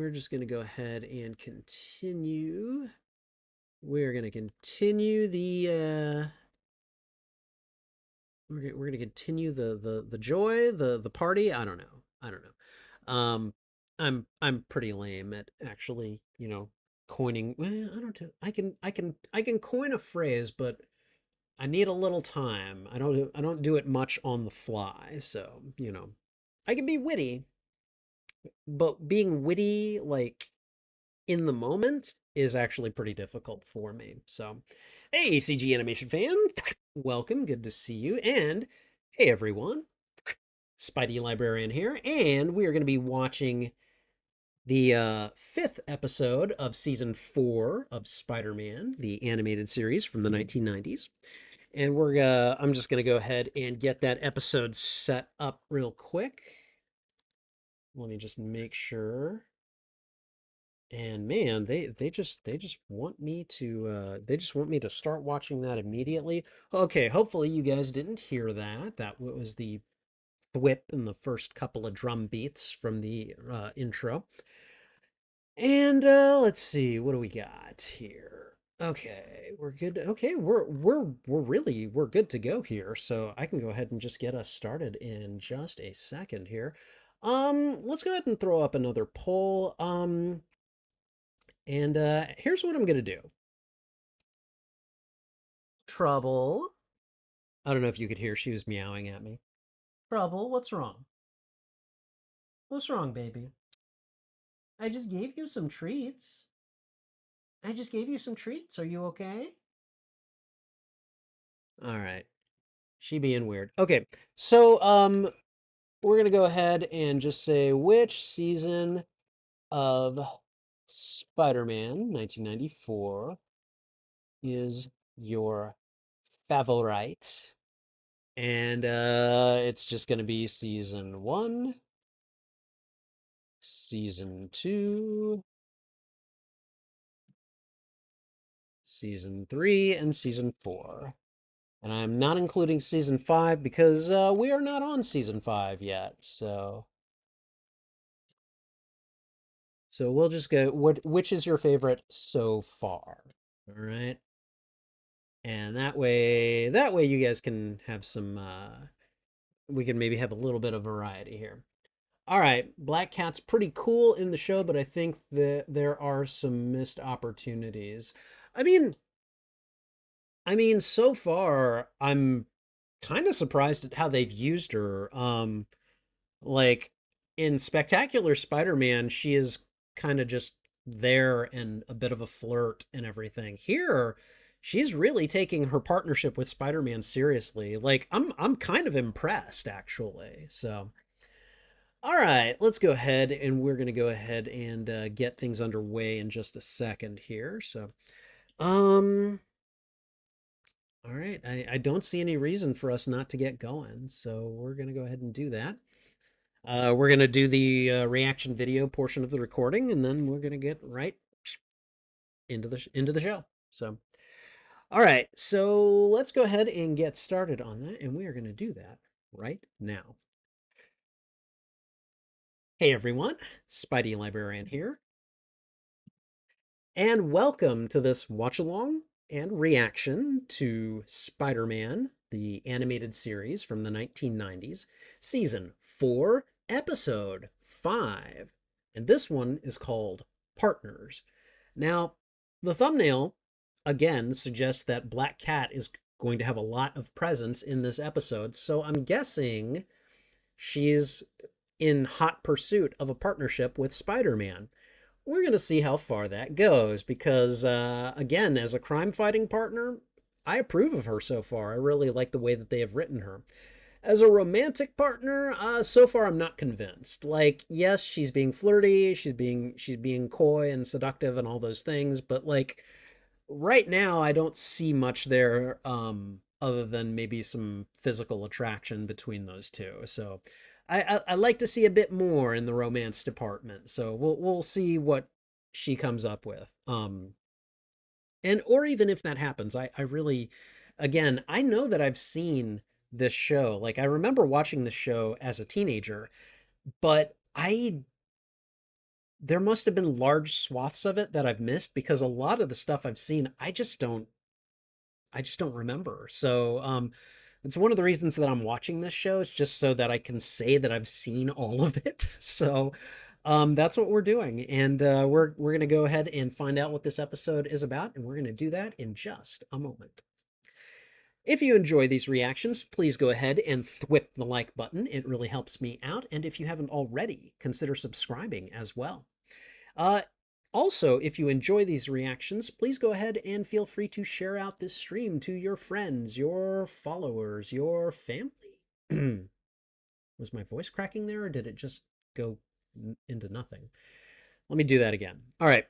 we're just going to go ahead and continue. We're going to continue we're going to continue the joy, the party. I don't know. I don't know. I'm pretty lame at actually, coining. Well, I don't know. I can coin a phrase, but I need a little time. I don't do it much on the fly, so, I can be witty, but being witty like in the moment is actually pretty difficult for me. So, hey, CG animation fan, welcome. Good to see you. And hey, everyone, Spidey Librarian here, and we are going to be watching the fifth episode of season 4 of Spider-Man, the animated series from the 1990s. And I'm just going to go ahead and get that episode set up real quick. Let me just make sure. And man, they just want me to start watching that immediately. Okay, hopefully you guys didn't hear that. That was the thwip in the first couple of drum beats from the intro. And let's see, what do we got here? Okay, we're good. Okay, we're good to go here. So I can go ahead and just get us started in just a second here. Let's go ahead and throw up another poll. And here's what I'm going to do. Trouble. I don't know if you could hear, she was meowing at me. Trouble, what's wrong? What's wrong, baby? I just gave you some treats. I just gave you some treats. Are you okay? All right. She being weird. Okay. So, we're going to go ahead and just say which season of Spider-Man 1994 is your favorite? And it's just going to be season 1, season 2, season 3, and season 4. And I'm not including season 5 because we are not on season 5 yet. So we'll just go which is your favorite so far? All right. And that way you guys can have some we can maybe have a little bit of variety here. All right, Black Cat's pretty cool in the show, but I think that there are some missed opportunities. I mean, so far I'm kind of surprised at how they've used her. Like in Spectacular Spider-Man, she is kind of just there and a bit of a flirt and everything. Here, she's really taking her partnership with Spider-Man seriously. Like I'm kind of impressed actually. So all right, let's go ahead and we're going to go ahead and get things underway in just a second here. So, um, all right, I don't see any reason for us not to get going. So we're going to go ahead and do that. We're going to do the reaction video portion of the recording, and then we're going to get right into the show. So, all right, so let's go ahead and get started on that, and we are going to do that right now. Hey everyone, Spidey Librarian here. And welcome to this watch along and reaction to Spider-Man, the animated series from the 1990s, season 4, episode 5. And this one is called Partners. Now, the thumbnail again suggests that Black Cat is going to have a lot of presence in this episode, so I'm guessing she's in hot pursuit of a partnership with Spider-Man. We're going to see how far that goes because, again, as a crime fighting partner, I approve of her so far. I really like the way that they have written her. As a romantic partner, so far I'm not convinced. Like, yes, she's being flirty, she's being coy and seductive and all those things, but like right now I don't see much there other than maybe some physical attraction between those two. So I like to see a bit more in the romance department. So we'll see what she comes up with. And or even if that happens, I really, again, I know that I've seen this show. Like I remember watching the show as a teenager, but there must have been large swaths of it that I've missed because a lot of the stuff I've seen, I just don't remember. So, it's one of the reasons that I'm watching this show is just so that I can say that I've seen all of it. So, that's what we're doing, and we're gonna go ahead and find out what this episode is about, and we're gonna do that in just a moment. If you enjoy these reactions, please go ahead and thwip the like button. It really helps me out, and if you haven't already, consider subscribing as well. Uh, Also, if you enjoy these reactions, please go ahead and feel free to share out this stream to your friends, your followers, your family. Was my voice cracking there, or did it just go into nothing? Let me do that again. All right.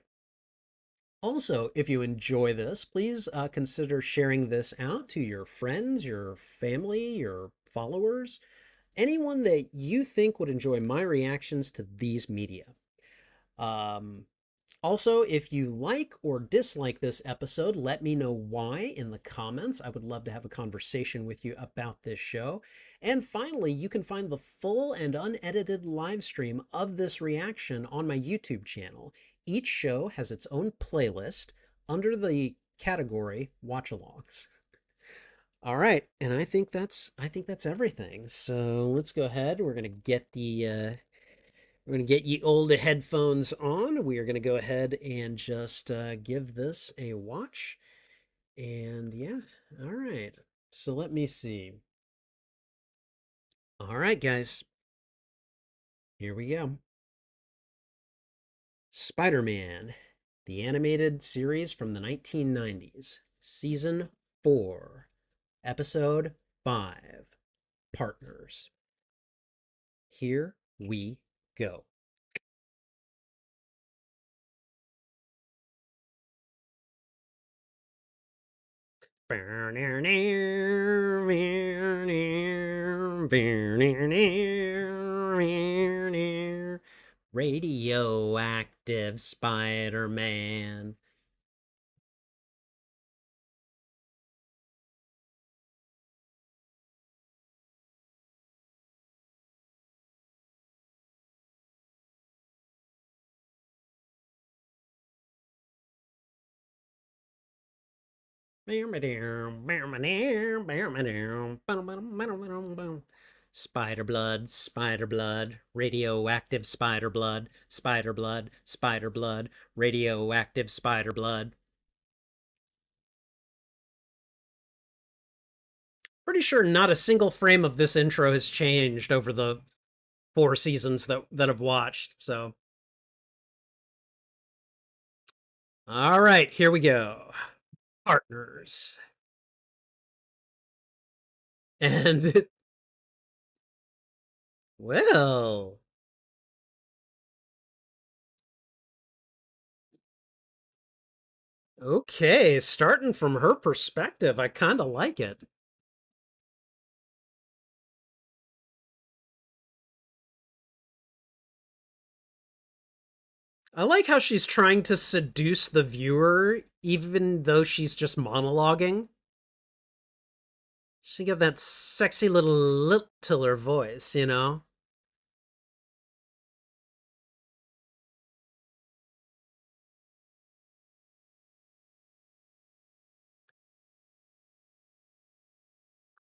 Also, if you enjoy this, please consider sharing this out to your friends, your family, your followers, anyone that you think would enjoy my reactions to these media. Um, Also, if you like or dislike this episode, let me know why in the comments. I would love to have a conversation with you about this show. And finally, you can find the full and unedited live stream of this reaction on my YouTube channel. Each show has its own playlist under the category watch-alongs. All right, and I think that's everything. So let's go ahead. We're going to get ye old headphones on. We are going to go ahead and just give this a watch. And yeah, all right. So let me see. All right, guys. Here we go. Spider-Man, the animated series from the 1990s, Season 4, Episode 5, Partners. Here we go. Radioactive Spider-Man. Spider blood, spider blood, radioactive spider blood, spider blood, spider blood, radioactive spider blood. Pretty sure not a single frame of this intro has changed over the 4 seasons that I've watched. So, all right, here we go. Partners. And well, okay, starting from her perspective, I kind of like it. I like how she's trying to seduce the viewer, even though she's just monologuing. She got that sexy little lilt to her voice, you know?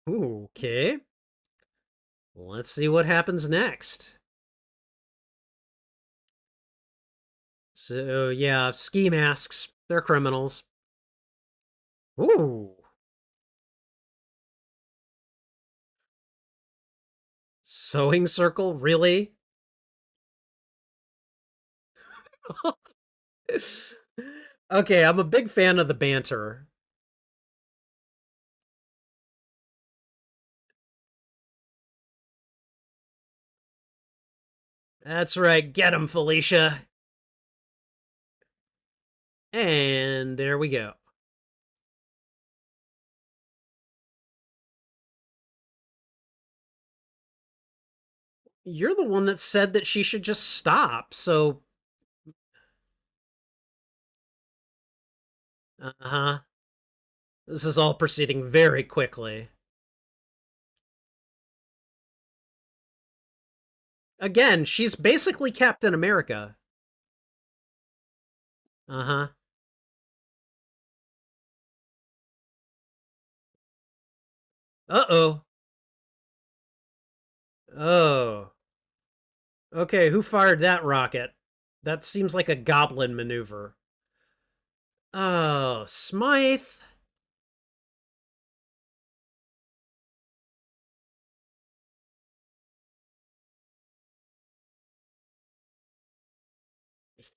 Ooh, okay. Let's see what happens next. So, yeah, ski masks. They're criminals. Ooh. Sewing circle? Really? Okay, I'm a big fan of the banter. That's right. Get him, Felicia. And there we go. You're the one that said that she should just stop. So, uh-huh. This is all proceeding very quickly. Again, she's basically Captain America. Uh-huh. Uh-oh. Oh. Okay, who fired that rocket? That seems like a goblin maneuver. Oh, Smythe.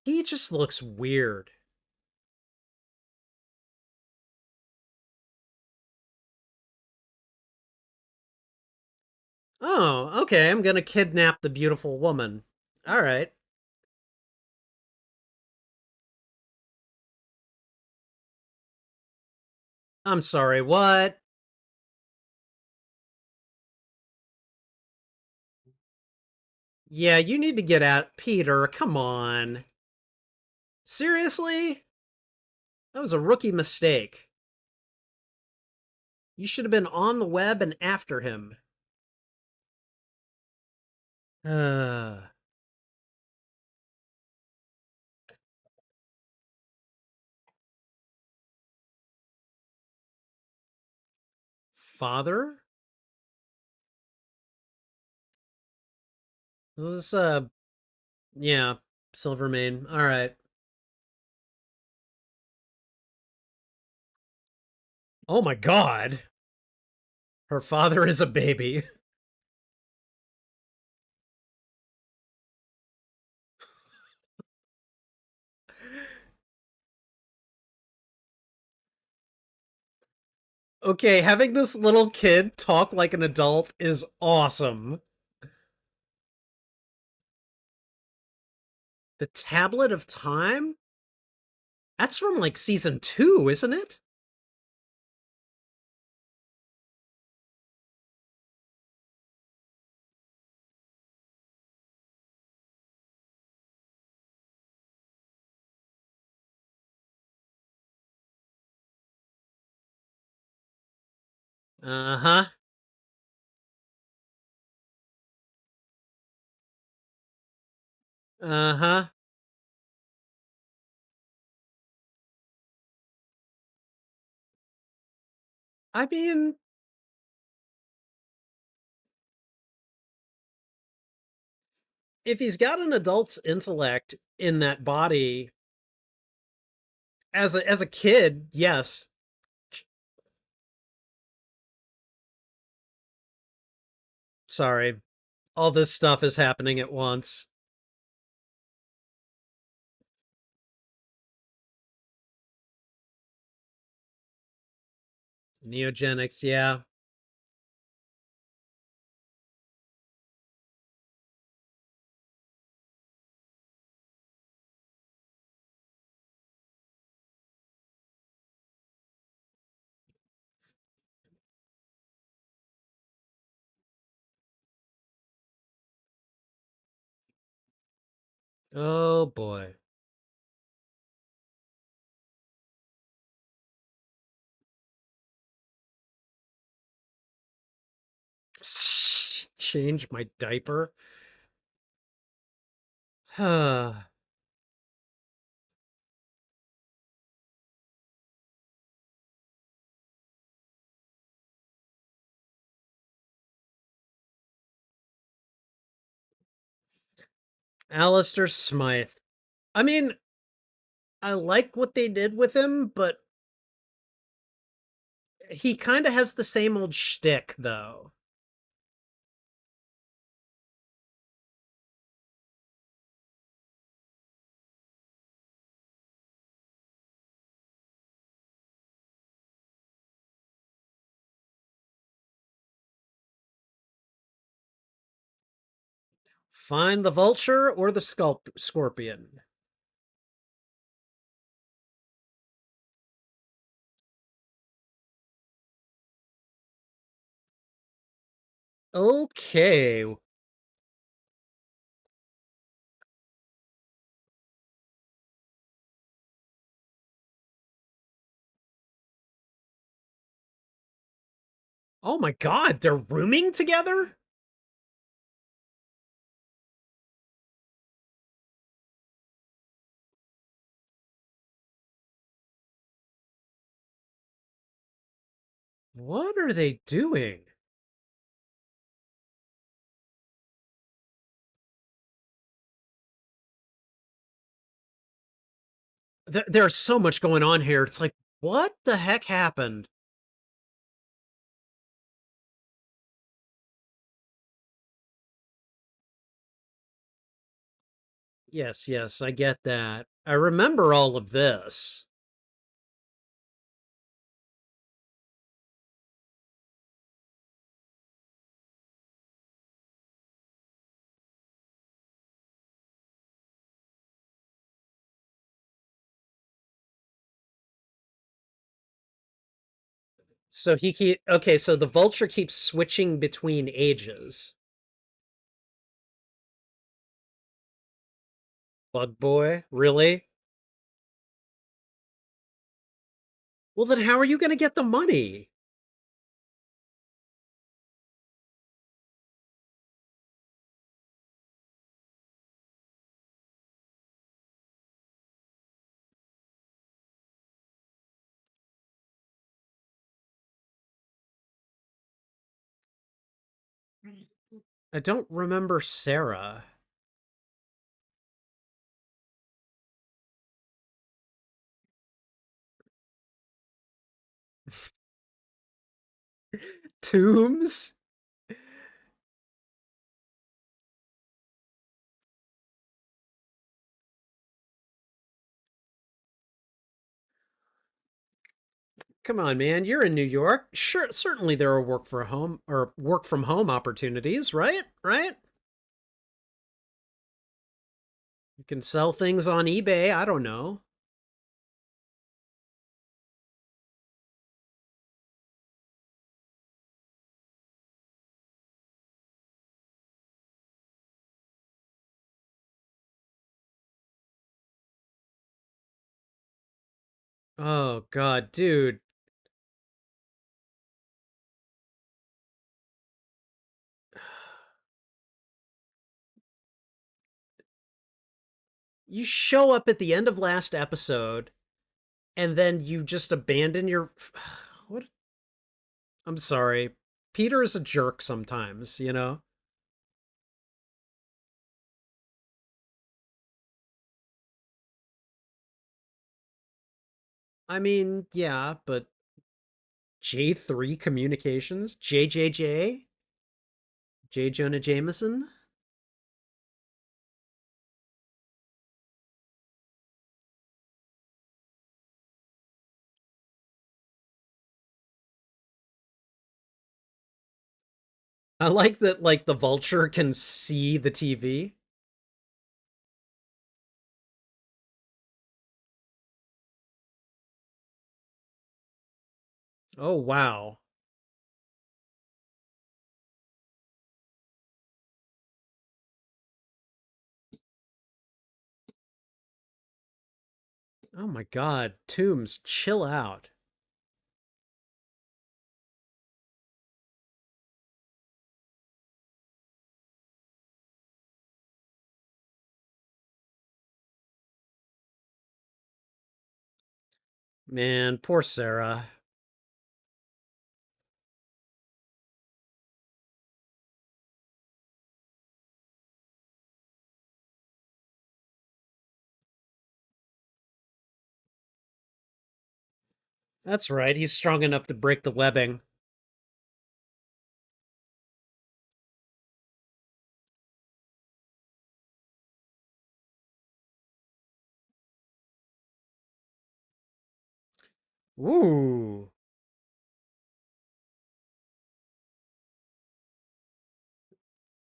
He just looks weird. Oh, okay, I'm gonna kidnap the beautiful woman. All right. I'm sorry, what? Yeah, you need to get out. Peter, come on. Seriously? That was a rookie mistake. You should have been on the web and after him. Uh, father? Is this, yeah, Silvermane. All right. Oh my god. Her father is a baby. Okay, having this little kid talk like an adult is awesome. The Tablet of Time? That's from like season 2, isn't it? Uh-huh. Uh-huh. I mean, if he's got an adult's intellect in that body as a kid, yes. Sorry. All this stuff is happening at once. Neogenics, yeah. Oh boy. Change my diaper. Alistair Smythe. I mean, I like what they did with him, but he kind of has the same old shtick, though. Find the vulture or the scorpion. Okay. Oh my god, they're rooming together? What are they doing? There's so much going on here. It's like, what the heck happened? Yes, yes, I get that. I remember all of this. So he keep okay, so the vulture keeps switching between ages. Bug boy, really? Well, then how are you going to get the money? I don't remember Sarah. Tombs? Come on, man. You're in New York. Sure, certainly there are work for home or work from home opportunities, right? Right? You can sell things on eBay. I don't know. Oh God, dude. You show up at the end of last episode and then you just abandon your what I'm sorry. Peter is a jerk sometimes, you know? I mean, yeah, but J3 Communications? JJJ? J. Jonah Jameson? I like that, like, the vulture can see the TV. Oh, wow. Oh my God. Tombs, chill out. Man, poor Sarah. That's right. He's strong enough to break the webbing. Ooh.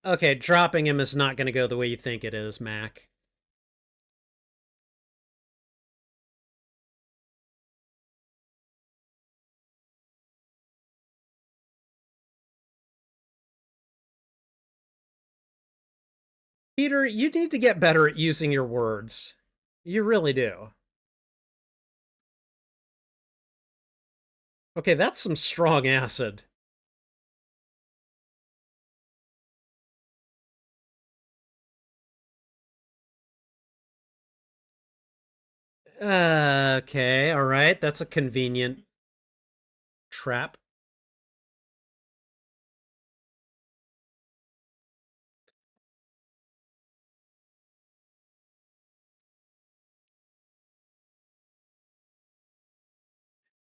Okay, dropping him is not going to go the way you think it is, Mac. Peter, you need to get better at using your words. You really do. Okay, that's some strong acid. Okay, all right. That's a convenient trap.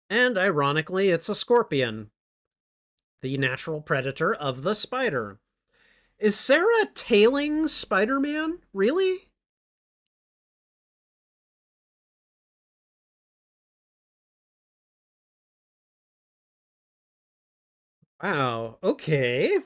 And ironically, it's a scorpion, the natural predator of the spider. Is Sarah tailing Spider Man? Really? Wow. Okay.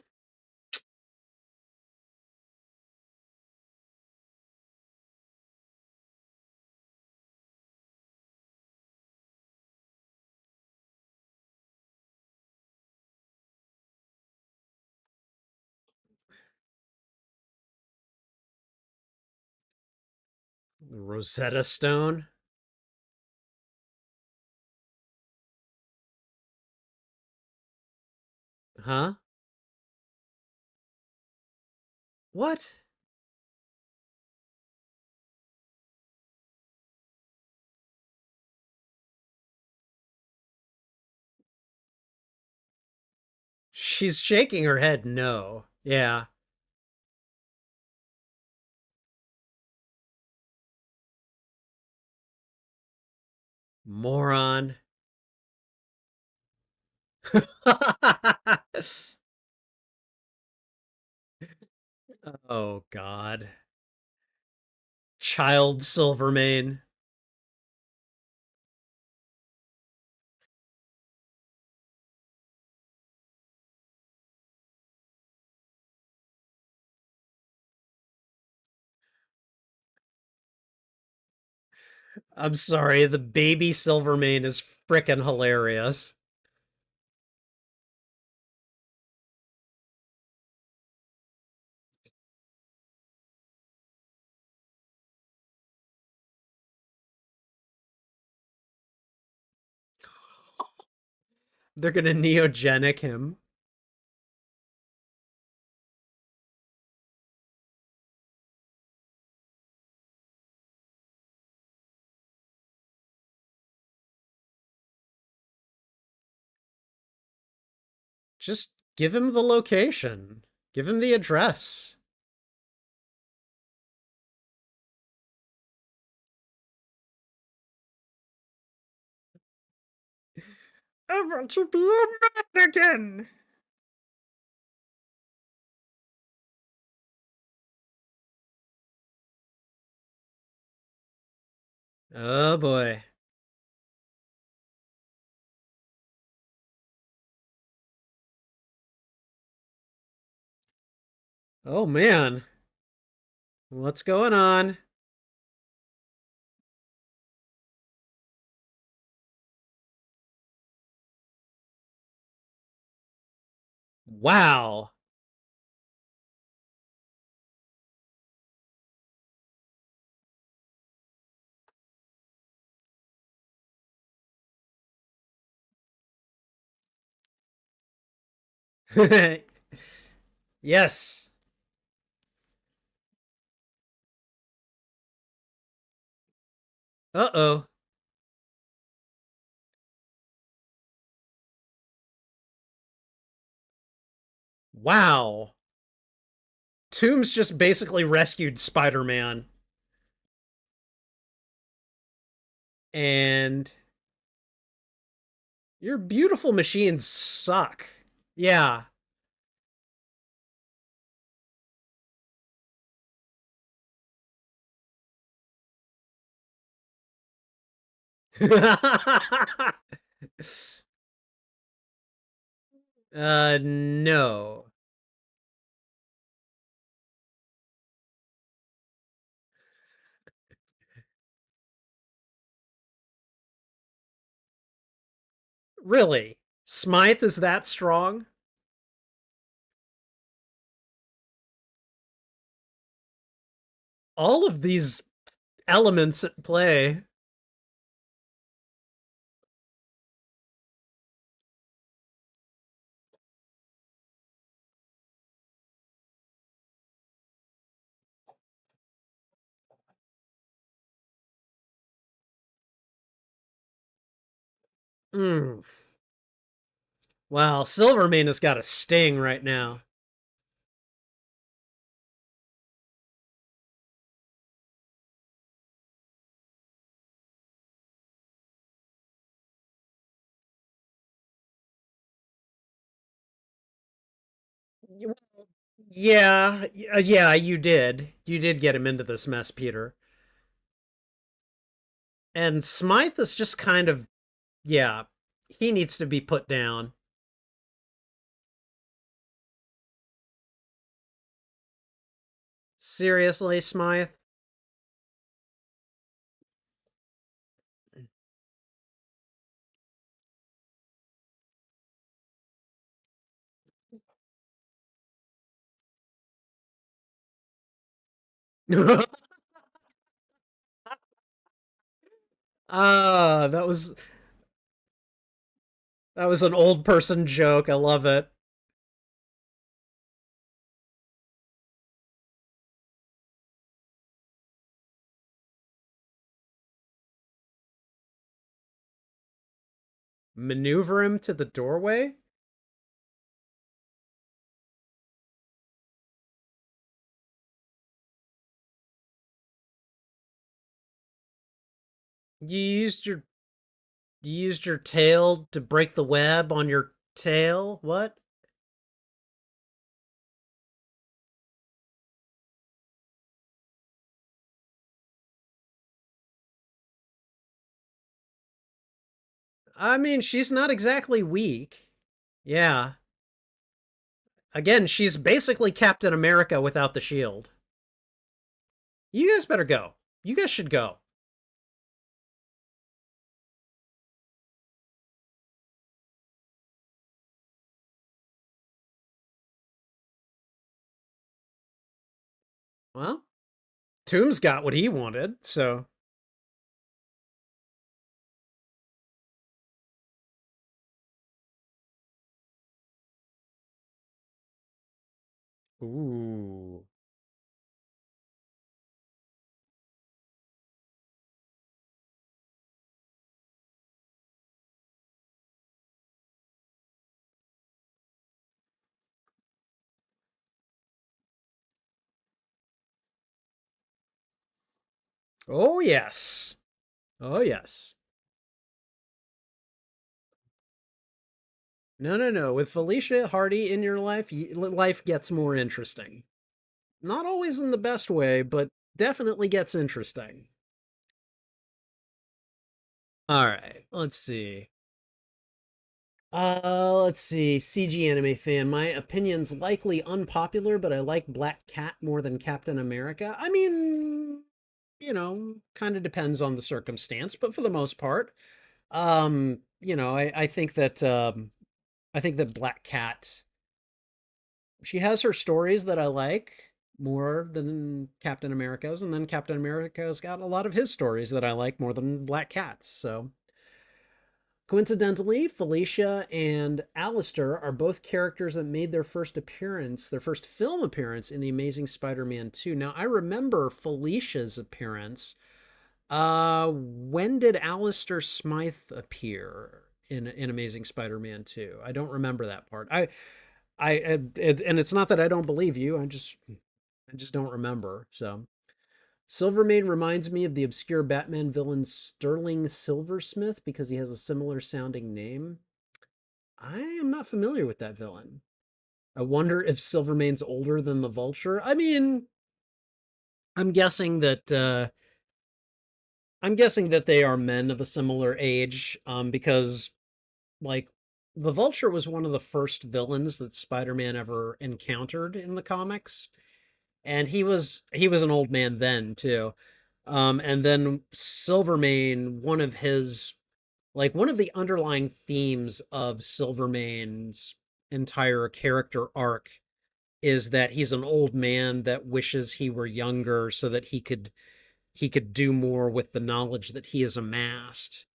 Rosetta Stone? Huh? What? She's shaking her head no. Yeah. Moron. Oh, God. Child Silvermane. I'm sorry, the baby Silvermane is frickin' hilarious. They're gonna neogenic him. Just give him the location. Give him the address. I want to be a man again. Oh boy. Oh man. What's going on? Wow. Yes. Uh-oh. Wow. Toombs just basically rescued Spider-Man. And your beautiful machines suck. Yeah. No. Really? Smythe is that strong? All of these elements at play. Mm. Wow, Silvermane has got a sting right now. Yeah, yeah, you did. You did get him into this mess, Peter. And Smythe is just kind of, yeah, he needs to be put down. Seriously, Smythe? Ah, that was an old person joke. I love it. Maneuver him to the doorway? You used your you used your tail to break the web on your tail? What? I mean, she's not exactly weak. Yeah. Again, she's basically Captain America without the shield. You guys better go. You guys should go. Well, Tomb's got what he wanted, so. Ooh. Oh, yes. Oh, yes. No, no, no. With Felicia Hardy in your life, life gets more interesting. Not always in the best way, but definitely gets interesting. All right, let's see. Let's see. CG anime fan. My opinion's likely unpopular, but I like Black Cat more than Captain America. I mean, kind of depends on the circumstance, but for the most part, I think that Black Cat, she has her stories that I like more than Captain America's, and then Captain America's got a lot of his stories that I like more than Black Cat's. So coincidentally, Felicia and Alistair are both characters that made their first film appearance in The Amazing Spider-Man 2. Now, I remember Felicia's appearance. When did Alistair Smythe appear in Amazing Spider-Man 2? I don't remember that part. And it's not that I don't believe you. I just don't remember. So Silvermane reminds me of the obscure Batman villain Sterling Silversmith because he has a similar sounding name. I am not familiar with that villain. I wonder if Silvermane's older than the Vulture. I mean, I'm guessing that they are men of a similar age, because like the Vulture was one of the first villains that Spider-Man ever encountered in the comics, and he was an old man then too. And then Silvermane, one of the underlying themes of Silvermane's entire character arc is that he's an old man that wishes he were younger so that he could do more with the knowledge that he has amassed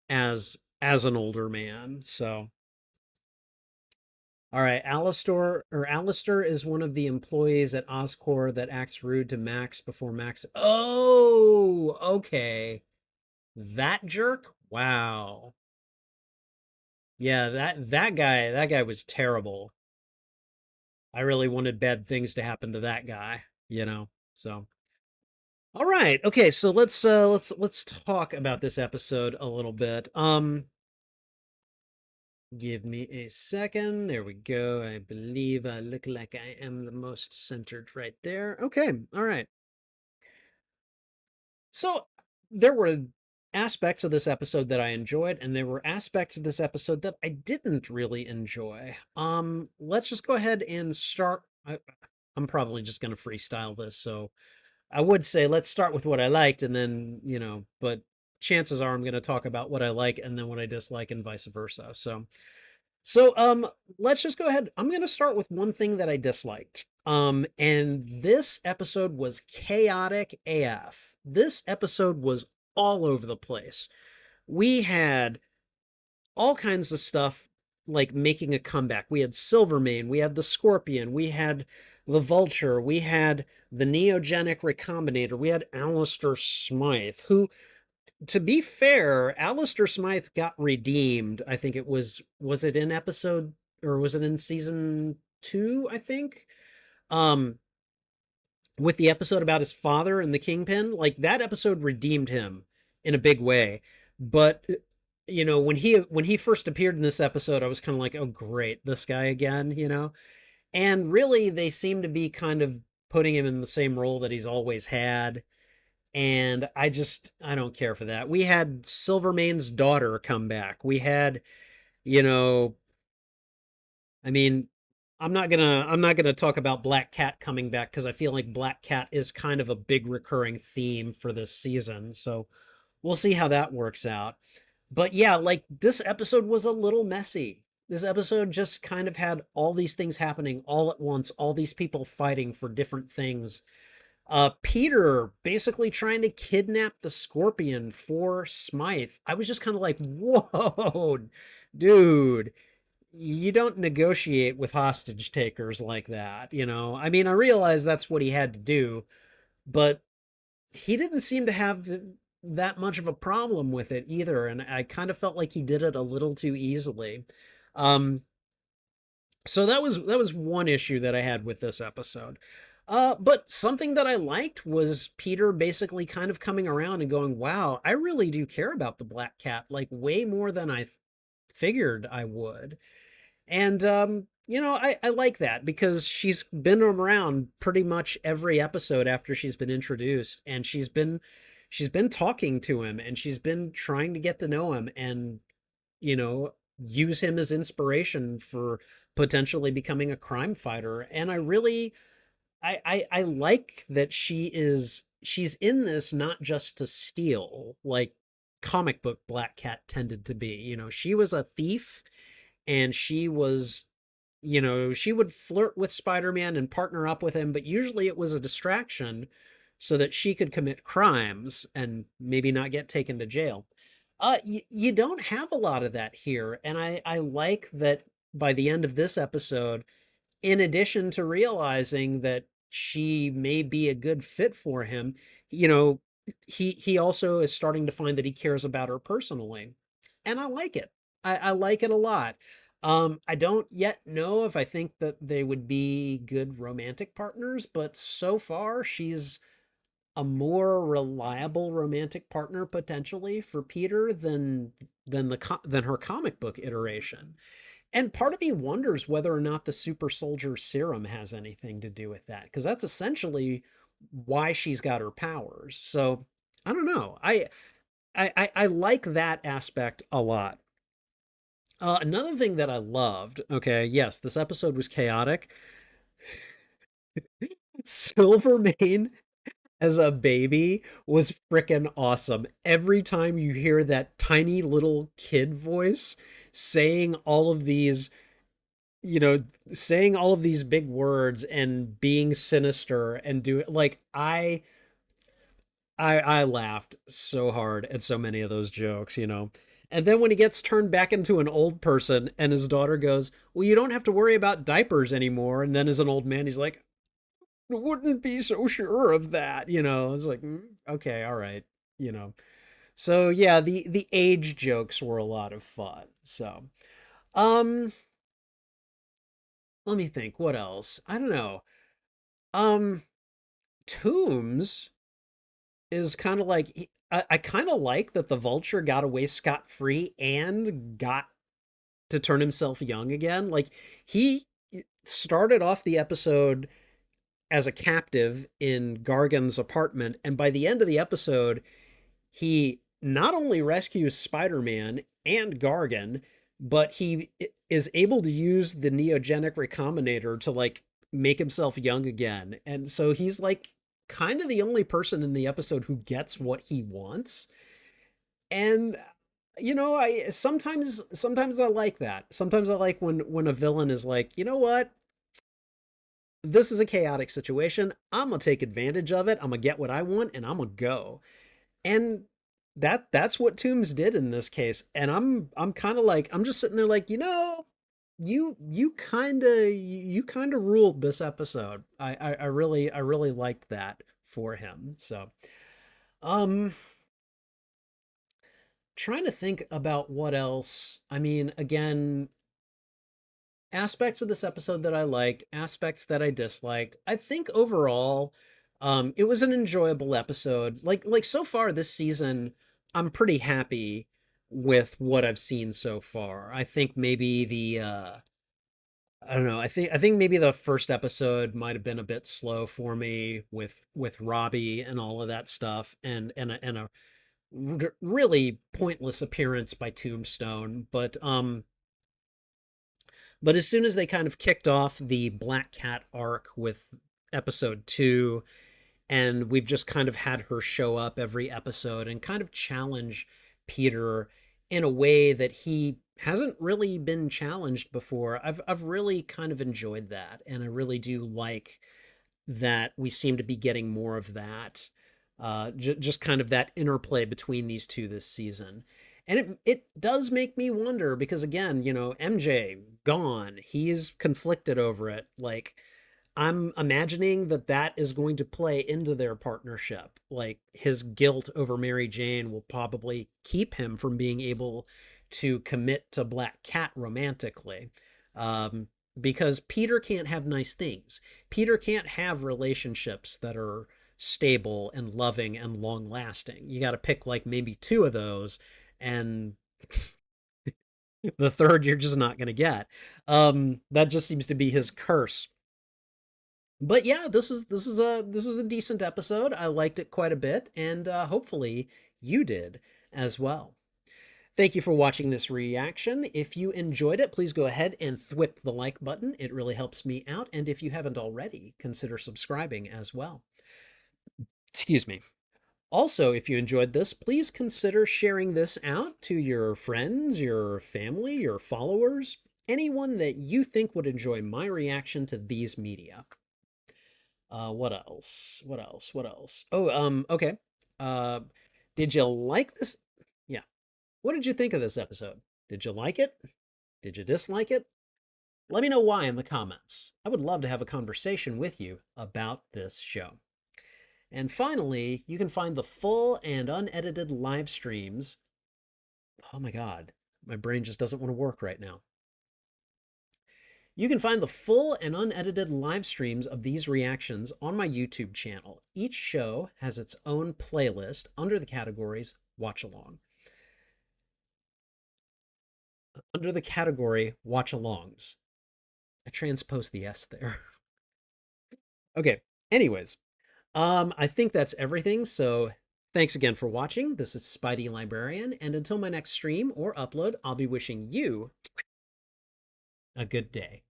as an older man. So all right, Alistair is one of the employees at Oscorp that acts rude to Max before Max. Oh, okay. That jerk? Wow. Yeah, that guy was terrible. I really wanted bad things to happen to that guy. So, all right. Okay, so let's talk about this episode a little bit. Give me a second. There we go. I believe I look like I am the most centered right there. Okay. All right. So there were aspects of this episode that I enjoyed, and there were aspects of this episode that I didn't really enjoy. Let's just go ahead and start. I'm probably just going to freestyle this, so I would say let's start with what I liked, and then but chances are I'm going to talk about what I like and then what I dislike, and vice versa. So let's just go ahead. I'm going to start with one thing that I disliked. And this episode was chaotic AF. This episode was all over the place. We had all kinds of stuff like making a comeback. We had Silvermane, we had the Scorpion, we had the Vulture, we had the Neogenic Recombinator, we had Alistair Smythe, who, to be fair, Alistair Smythe got redeemed. I think was it in episode, or was it in season 2, I think? Um with the episode about his father and the Kingpin, like that episode redeemed him in a big way. But when he first appeared in this episode, I was kind of like, "Oh great, this guy again." And really they seem to be kind of putting him in the same role that he's always had, and I don't care for that. We had Silvermane's daughter come back. We had, you know, I mean, I'm not gonna talk about Black Cat coming back because I feel like Black Cat is kind of a big recurring theme for this season. So we'll see how that works out. But yeah, like this episode was a little messy. This episode just kind of had all these things happening all at once, all these people fighting for different things. Peter basically trying to kidnap the Scorpion for Smythe. I was just kind of like, whoa, dude, you don't negotiate with hostage takers like that. I mean, I realize that's what he had to do, but he didn't seem to have that much of a problem with it either, and I kind of felt like he did it a little too easily. Um, so that was one issue that I had with this episode. But something that I liked was Peter basically kind of coming around and going, "Wow, I really do care about the Black Cat, like way more than I figured I would." And I like that because she's been around pretty much every episode after she's been introduced, and she's been talking to him, and she's been trying to get to know him, and you know use him as inspiration for potentially becoming a crime fighter. And I really I like that she's in this not just to steal, like comic book Black Cat tended to be. She was a thief, and she would flirt with Spider-Man and partner up with him, but usually it was a distraction so that she could commit crimes and maybe not get taken to jail. You don't have a lot of that here, and I like that by the end of this episode, in addition to realizing that she may be a good fit for him, you know, he also is starting to find that he cares about her personally. And I like it. I like it a lot. I don't yet know if I think that they would be good romantic partners, but so far she's a more reliable romantic partner potentially for Peter than her comic book iteration. And part of me wonders whether or not the super soldier serum has anything to do with that, because that's essentially why she's got her powers. So I don't know. I like that aspect a lot. Another thing that I loved, okay, yes, this episode was chaotic. Silvermane as a baby was freaking awesome. Every time you hear that tiny little kid voice saying all of these you know, saying all of these big words and being sinister and do like I laughed so hard at so many of those jokes. And then when he gets turned back into an old person and his daughter goes, "Well, you don't have to worry about diapers anymore." And then as an old man, he's like, "I wouldn't be so sure of that." It's like, okay, all right, you know. So yeah, the age jokes were a lot of fun. So, um let me think what else. I don't know. Um, Toombs is kind of like I kind of like that the Vulture got away scot free and got to turn himself young again. Like he started off the episode as a captive in Gargan's apartment, and by the end of the episode, he not only rescues Spider-Man and Gargan, but he is able to use the neogenic recombinator to like make himself young again. And so he's like kind of the only person in the episode who gets what he wants. And I sometimes I like that. Sometimes I like when a villain is like, "You know what? This is a chaotic situation. I'm gonna take advantage of it. I'm gonna get what I want and I'm gonna go." And that's what Toombs did in this case. And I'm kind of like I'm just sitting there like, you kind of ruled this episode. I really liked that for him. So, um trying to think about what else. I mean, again, aspects of this episode that I liked, aspects that I disliked. I think overall, it was an enjoyable episode. Like so far this season, I'm pretty happy with what I've seen so far. I think maybe the I don't know. I think maybe the first episode might have been a bit slow for me with Robbie and all of that stuff, and a really pointless appearance by Tombstone. But as soon as they kind of kicked off the Black Cat arc with episode 2, and we've just kind of had her show up every episode and kind of challenge Peter in a way that he hasn't really been challenged before. I've really kind of enjoyed that, and I really do like that we seem to be getting more of that. Just kind of that interplay between these two this season. And it does make me wonder because again, MJ gone. He's conflicted over it. Like I'm imagining that is going to play into their partnership. Like his guilt over Mary Jane will probably keep him from being able to commit to Black Cat romantically. Um, because Peter can't have nice things. Peter can't have relationships that are stable and loving and long lasting. You got to pick like maybe two of those, and the third you're just not going to get. That just seems to be his curse. But yeah, this is a decent episode. I liked it quite a bit, and hopefully you did as well. Thank you for watching this reaction. If you enjoyed it, please go ahead and thwip the like button. It really helps me out. And if you haven't already, consider subscribing as well. Excuse me. Also, if you enjoyed this, please consider sharing this out to your friends, your family, your followers, anyone that you think would enjoy my reaction to these media. What else? What else? What else? Oh, okay. Uh, did you like this? Yeah. What did you think of this episode? Did you like it? Did you dislike it? Let me know why in the comments. I would love to have a conversation with you about this show. And finally, you can find the full and unedited live streams. Oh my God, my brain just doesn't want to work right now. You can find the full and unedited live streams of these reactions on my YouTube channel. Each show has its own playlist under the categories Watch Along. Under the category Watch Alongs. I transposed the S there. Okay, anyways, I think that's everything. So thanks again for watching. This is Spidey Librarian, and until my next stream or upload, I'll be wishing you a good day.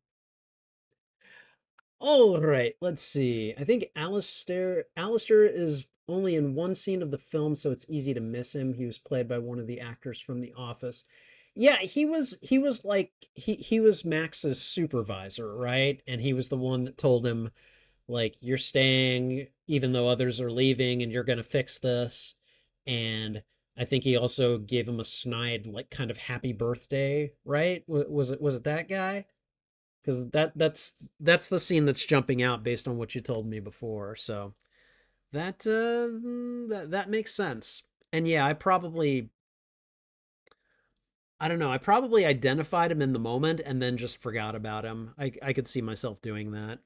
All right, let's see. I think Alistair is only in one scene of the film, so it's easy to miss him. He was played by one of the actors from The Office. Yeah, he was like he was Max's supervisor, right? And he was the one that told him like you're staying even though others are leaving and you're going to fix this. And I think he also gave him a snide like kind of happy birthday, right? Was it that guy? Because that's the scene that's jumping out based on what you told me before. So that makes sense. And yeah, I don't know, I probably identified him in the moment and then just forgot about him. I could see myself doing that.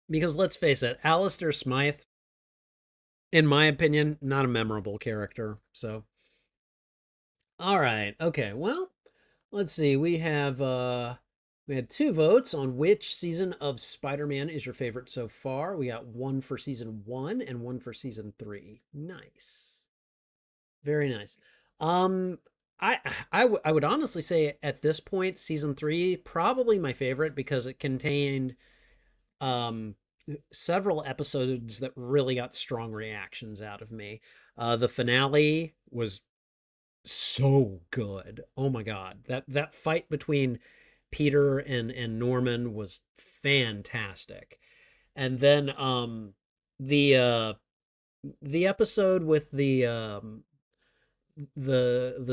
Because let's face it, Alistair Smythe, in my opinion, not a memorable character. So All right. Okay. Well, let's see. We had two votes on which season of Spider-Man is your favorite so far. We got one for season 1 and one for season 3. Nice. Very nice. Um I I would honestly say at this point season 3 probably my favorite because it contained um several episodes that really got strong reactions out of me. The finale was so good. Oh my god. That fight between Peter and Norman was fantastic. And then the uh the episode with the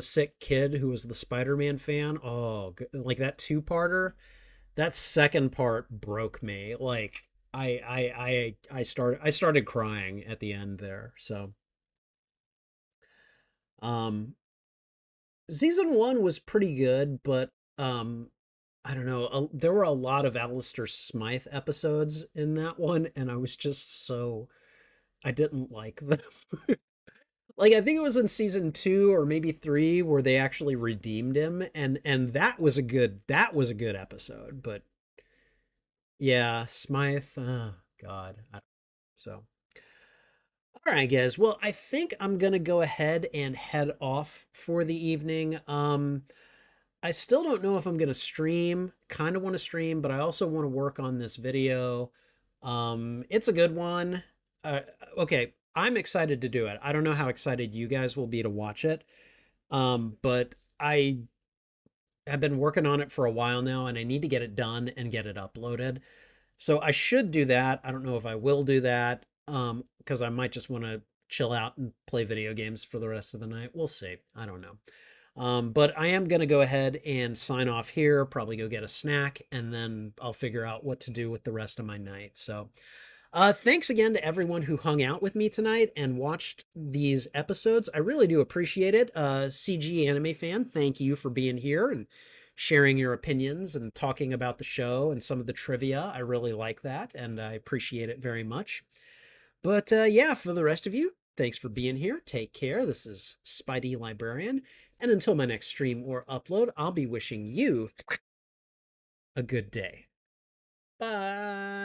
sick kid who was the Spider-Man fan. Oh, like that two-parter. That second part broke me. Like I started crying at the end there. So, um season 1 was pretty good, but um I don't know, there were a lot of Alistair Smythe episodes in that one and I was just so I didn't like them. Like I think it was in season 2 or maybe 3 where they actually redeemed him and that was a good episode, but yeah, Smythe, oh god. So, all right, guys. Well, I think I'm gonna go ahead and head off for the evening. I still don't know if I'm gonna stream. Kind of want to stream, but I also want to work on this video. It's a good one. Okay, I'm excited to do it. I don't know how excited you guys will be to watch it. But I have been working on it for a while now, and I need to get it done and get it uploaded. So I should do that. I don't know if I will do that. Because I might just want to chill out and play video games for the rest of the night. We'll see. I don't know. But I am going to go ahead and sign off here, probably go get a snack, and then I'll figure out what to do with the rest of my night. So, thanks again to everyone who hung out with me tonight and watched these episodes. I really do appreciate it. CG anime fan, thank you for being here and sharing your opinions and talking about the show and some of the trivia. I really like that, and I appreciate it very much. But yeah, for the rest of you, thanks for being here. Take care. This is Spidey Librarian. And until my next stream or upload, I'll be wishing you a good day. Bye.